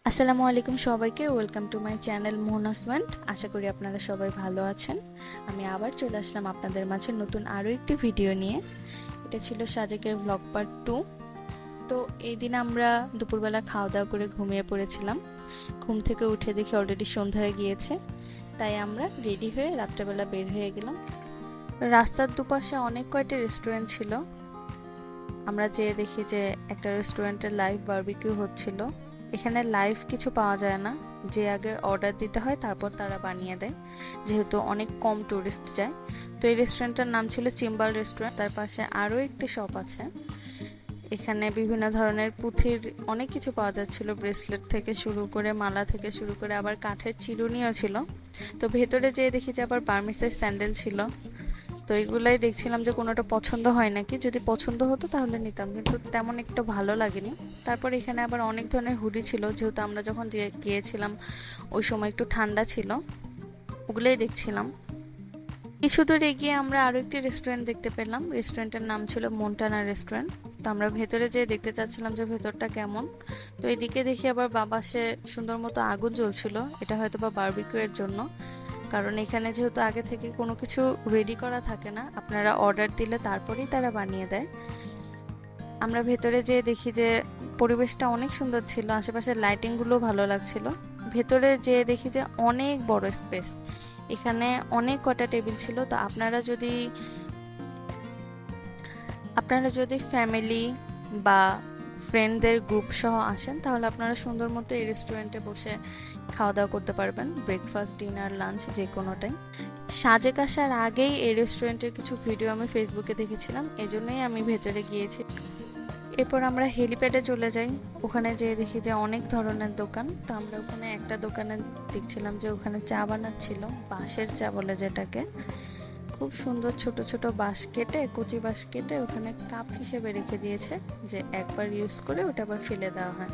আসসালামু আলাইকুম সবাইকে, ওয়েলকাম টু মাই চ্যানেল মোহনাস ওয়ান্ট। আশা করি আপনারা সবাই ভালো আছেন। আমি আবার চলে আসলাম আপনাদের মাঝে নতুন আরও একটি ভিডিও নিয়ে। এটা ছিল সাজেকের ব্লগ পার্ট 2। তো এই দিন আমরা দুপুরবেলা খাওয়া দাওয়া করে ঘুমিয়ে পড়েছিলাম। ঘুম থেকে উঠে দেখি অলরেডি সন্ধ্যা হয়ে গিয়েছে, তাই আমরা রেডি হয়ে রাত্রেবেলা বের হয়ে গেলাম। রাস্তার দুপাশে অনেক কয়টি রেস্টুরেন্ট ছিল। আমরা যেয়ে দেখি যে একটা রেস্টুরেন্টে লাইভ বারবিকিউ হচ্ছিল। এখানে লাইভ কিছু পাওয়া যায় না, যে আগে অর্ডার দিতে হয় তারপর তারা বানিয়ে দেয়, যেহেতু অনেক কম টুরিস্ট যায়। তো এই রেস্টুরেন্টটার নাম ছিল চিম্বাল রেস্টুরেন্ট। তার পাশে আরও একটি শপ আছে। এখানে বিভিন্ন ধরনের পুঁথির অনেক কিছু পাওয়া যাচ্ছিল, ব্রেসলেট থেকে শুরু করে মালা থেকে শুরু করে আবার কাঠের চিরুনিও ছিল। তো ভেতরে যেয়ে দেখি যে আবার বার্মিসের স্যান্ডেল ছিল। তো এগুলাই দেখছিলাম যে কোনোটা পছন্দ হয় নাকি, যদি পছন্দ হতো তাহলে নিতাম, কিন্তু তেমন একটা ভালো লাগেনি। তারপর এখানে আবার অনেক ধরনের হুডি ছিল, যেহেতু আমরা যখন গিয়েছিলাম ওই সময় একটু ঠান্ডা ছিল, ওগুলোই দেখছিলাম। কিছু দূর এগিয়ে আমরা আরও একটি রেস্টুরেন্ট দেখতে পেলাম। রেস্টুরেন্টের নাম ছিল মন্টানা রেস্টুরেন্ট। তো আমরা ভেতরে যেয়ে দেখতে চাচ্ছিলাম যে ভেতরটা কেমন। তো এদিকে দেখি আবার বাবা সে সুন্দর মতো আগুন জ্বলছিল, এটা হয়তো বা বারবিকিউ এর জন্য। কারণ এখানে যেহেতু আগে থেকে কোনো কিছু রেডি করা থাকে না, আপনারা অর্ডার দিলে তারপরেই তারা বানিয়ে দেয়। আমরা ভেতরে যেয়ে দেখি যে পরিবেশটা অনেক সুন্দর ছিল, আশেপাশের লাইটিংগুলো ভালো লাগছিল। ভেতরে যেয়ে দেখি যে অনেক বড় স্পেস, এখানে অনেক কটা টেবিল ছিল। তো আপনারা যদি ফ্যামিলি বা ফ্রেন্ডদের গ্রুপ সহ আসেন, তাহলে আপনারা সুন্দর মতো এই রেস্টুরেন্টে বসে খাওয়া দাওয়া করতে পারবেন, ব্রেকফাস্ট, ডিনার, লাঞ্চ যে কোনোটাই। সাজেক আসার আগেই এই রেস্টুরেন্টের কিছু ভিডিও আমি ফেসবুকে দেখেছিলাম, এজন্যই আমি ভেতরে গিয়েছি। এরপর আমরা হেলিপ্যাডে চলে যাই। ওখানে যেয়ে দেখি যে অনেক ধরনের দোকান। তো আমরা ওখানে একটা দোকানে দেখছিলাম যে ওখানে চা বানাচ্ছিল, বাঁশের চা বলে যেটাকে। খুব সুন্দর ছোট ছোট বাঁশ কেটে, কচি বাঁশ কেটে ওখানে কাপ হিসেবে রেখে দিয়েছে, যে একবার ইউজ করে ওটা আবার ফেলে দেওয়া হয়।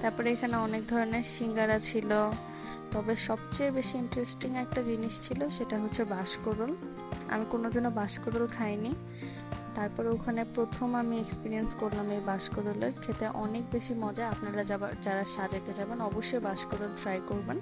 তারপরে এখানে অনেক ধরনের সিঙ্গারা ছিল, তবে সবচেয়ে বেশি ইন্টারেস্টিং একটা জিনিস ছিল, সেটা হচ্ছে বাঁশকুড়ুল। আমি কোনোদিনও বাঁশকুড়ুল খাইনি। তারপরে ওখানে প্রথম আমি এক্সপিরিয়েন্স করলাম এই বাঁশকুড়ুলের, খেতে অনেক বেশি মজা। আপনারা যারা সাজেকে যাবেন অবশ্যই বাঁশকুড়ুল ট্রাই করবেন।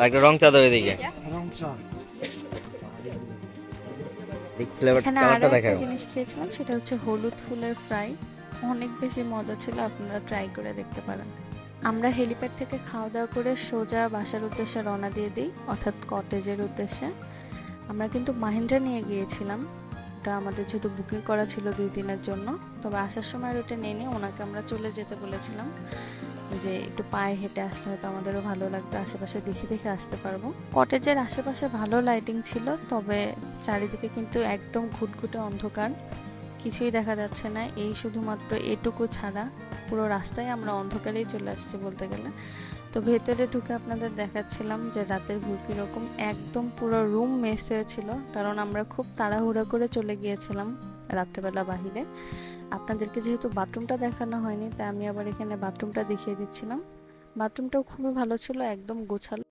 একটা রং চা দেবে দিকে এখানে আরো কালারটা একটা দেখাও। জিনিস খেয়েছিলাম, সেটা হচ্ছে হলুদ ফুলের ফ্রাই। অনেক বেশি মজা ছিল, আপনারা ট্রাই করে দেখতে পারেন। আমরা হেলিপ্যাড থেকে খাওয়া দাওয়া করে সোজা বাসার উদ্দেশ্যে রওনা দিয়ে দিই, অর্থাৎ কটেজের উদ্দেশ্যে। আমরা কিন্তু মাহিন্দ্রা নিয়ে গিয়েছিলাম, ওটা আমাদের যেহেতু বুকিং করা ছিল 2 দিনের জন্য। তবে আসার সময় ওটা নিয়ে নিয়ে ওনাকে আমরা চলে যেতে বলেছিলাম, যে একটু পায়ে হেঁটে আসলে হয়তো আমাদেরও ভালো লাগবে, আশেপাশে দেখে দেখে আসতে পারবো। কটেজের আশেপাশে ভালো লাইটিং ছিল, তবে চারিদিকে কিন্তু একদম ঘুটঘুটে অন্ধকার, কিছুই দেখা যাচ্ছে না। এই শুধুমাত্র এটুকু ছাড়া পুরো রাস্তায় আমরা অন্ধকারেই চলে আসছি বলতে গেলে। তো ভেতরে ঢুকে আপনাদের দেখাচ্ছিলাম যে রাতের ভিউ কীরকম। একদম পুরো রুম মেস হয়েছিল, কারণ আমরা খুব তাড়াহুড়া করে চলে গিয়েছিলাম রাত্রেবেলা বাহিরে। আপনাদেরকে যেহেতু বাথরুমটা দেখানো হয়নি, তাই আমি আবার এখানে বাথরুমটা দেখিয়ে দিচ্ছিলাম। বাথরুমটাও খুবই ভালো ছিল, একদম গোছালো।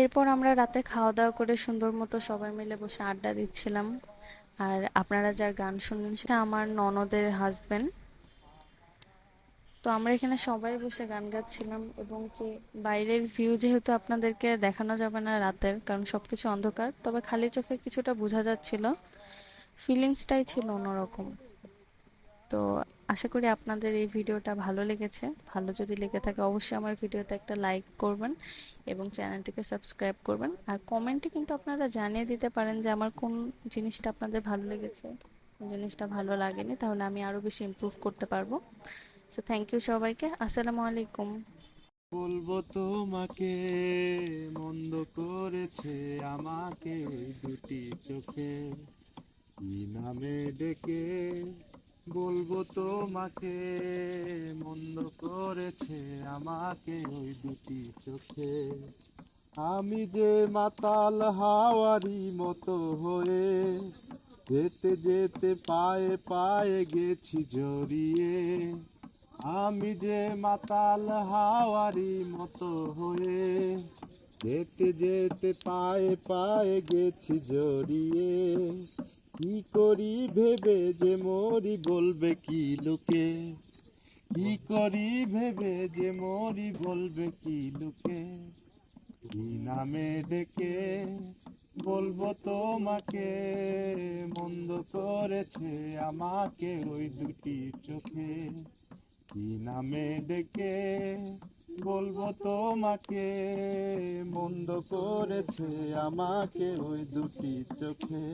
এরপর আমরা রাতে খাওয়া দাওয়া করে সুন্দর মতো সবাই মিলে বসে আড্ডা দিচ্ছিলাম। আর আপনারা যার গান শুনলেন সেটা আমার ননদের হাজবেন্ড। তো আমরা এখানে সবাই বসে গান গাচ্ছিলাম, এবং কি বাইরের ভিউ যেহেতু আপনাদেরকে দেখানো যাবে না রাতের, কারণ সবকিছু অন্ধকার, তবে খালি চোখে কিছুটা বোঝা যাচ্ছিল। ফিলিংসটাই ছিল অন্যরকম। তো আশা করি আপনাদের এই ভিডিওটা ভালো লেগেছে। ভালো যদি লেগে থাকে অবশ্যই আমার ভিডিওতে একটা লাইক করবেন এবং চ্যানেলটিকে সাবস্ক্রাইব করবেন। আর কমেন্টে কিন্তু আপনারা জানিয়ে দিতে পারেন যে আমার কোন জিনিসটা আপনাদের ভালো লেগেছে, কোন জিনিসটা ভালো লাগেনি, তাহলে আমি আরো বেশি ইমপ্রুভ করতে পারবো। সো থ্যাংক ইউ সবাইকে। আসসালামু আলাইকুম। বলবো তোমাকে, মন্দ করেছে আমাকে দুটি চোখে, কি নামে ডেকে বলবো তোমাকে, মন্দ করেছে আমাকে ওই দুটি চোখে। আমি যে মাতাল হাওয়ারি মতো হয়ে যেতে যেতে পায়ে পায়ে গেছি জড়িয়ে। আমি যে মাতাল হাওয়ারি মতো হয়ে যেতে যেতে পায়ে পায়ে গেছি জড়িয়ে। কি করি ভেবে যে মরি বলবে কি লোকে, কি করি ভেবে যে মরি বলবে কি লোকে। কি নামে ডেকে বলবো তোমাকে, মন্দ করেছে আমাকে ওই দুটি চোখে। কি নামে ডেকে বলবো তোমাকে, মন্দ করেছে আমাকে ওই দুটি চোখে।